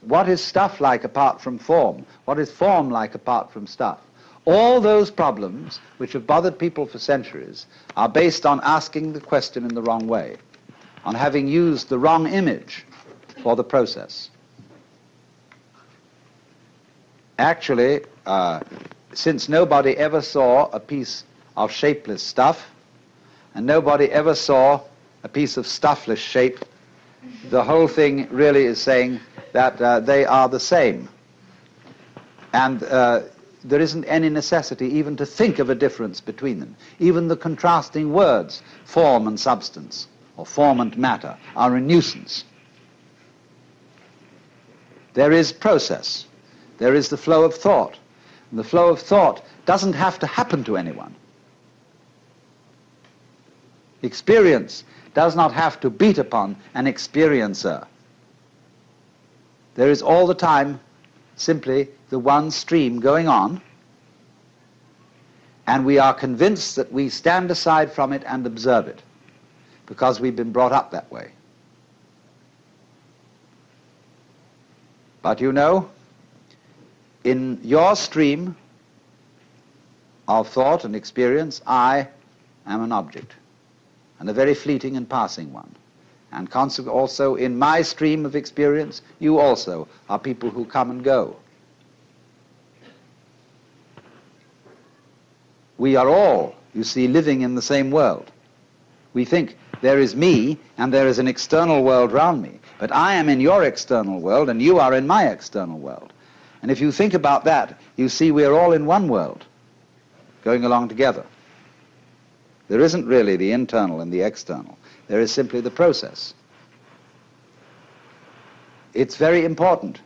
what is stuff like apart from form? What is form like apart from stuff? All those problems which have bothered people for centuries are based on asking the question in the wrong way, on having used the wrong image for the process. Actually, since nobody ever saw a piece of shapeless stuff, and nobody ever saw a piece of stuffless shape, the whole thing really is saying that they are the same. And there isn't any necessity even to think of a difference between them. Even the contrasting words, form and substance, or form and matter, are a nuisance. There is process. There is the flow of thought. And the flow of thought doesn't have to happen to anyone. Experience does not have to beat upon an experiencer. There is all the time simply the one stream going on, and we are convinced that we stand aside from it and observe it, because we've been brought up that way. But you know, in your stream of thought and experience, I am an object, and a very fleeting and passing one. And consequently also in my stream of experience, you also are people who come and go. We are all, you see, living in the same world. We think there is me and there is an external world round me, but I am in your external world and you are in my external world. And if you think about that, you see we are all in one world, going along together. There isn't really the internal and the external. There is simply the process. It's very important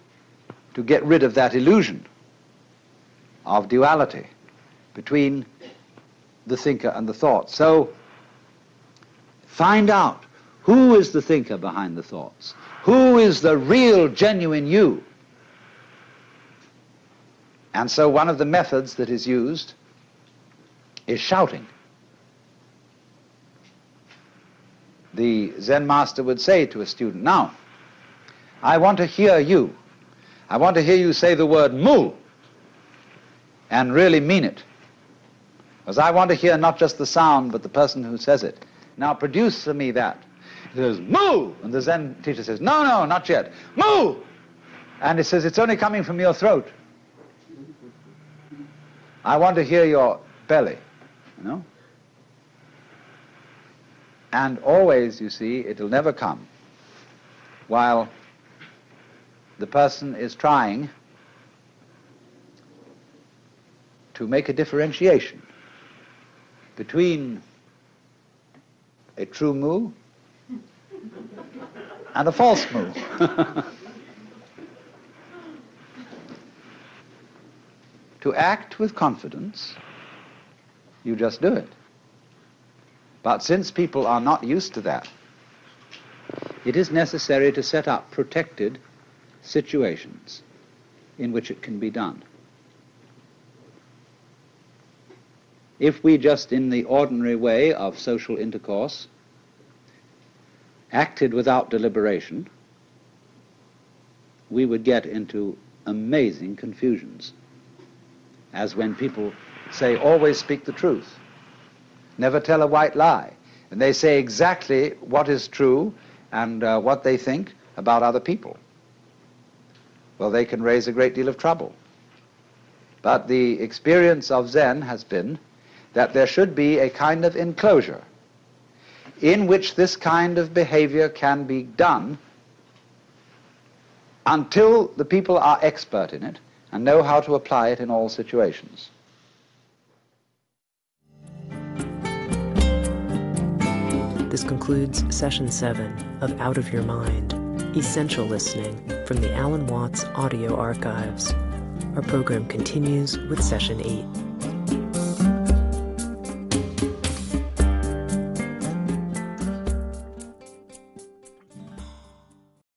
to get rid of that illusion of duality between the thinker and the thought. So find out who is the thinker behind the thoughts. Who is the real, genuine you? And so one of the methods that is used is shouting. The Zen master would say to a student, now, I want to hear you. I want to hear you say the word mu and really mean it. Because I want to hear not just the sound, but the person who says it. Now produce for me that. He says, mu! And the Zen teacher says, no, no, not yet. Mu! And he says, it's only coming from your throat. I want to hear your belly, you know? And always, you see, it'll never come while the person is trying to make a differentiation between a true mu and a false mu. To act with confidence, you just do it. But since people are not used to that, it is necessary to set up protected situations in which it can be done. If we just in the ordinary way of social intercourse acted without deliberation, we would get into amazing confusions. As when people say, always speak the truth. Never tell a white lie. And they say exactly what is true and what they think about other people. Well, they can raise a great deal of trouble. But the experience of Zen has been that there should be a kind of enclosure in which this kind of behavior can be done until the people are expert in it and know how to apply it in all situations. This concludes Session 7 of Out of Your Mind, Essential Listening from the Alan Watts Audio Archives. Our program continues with Session 8.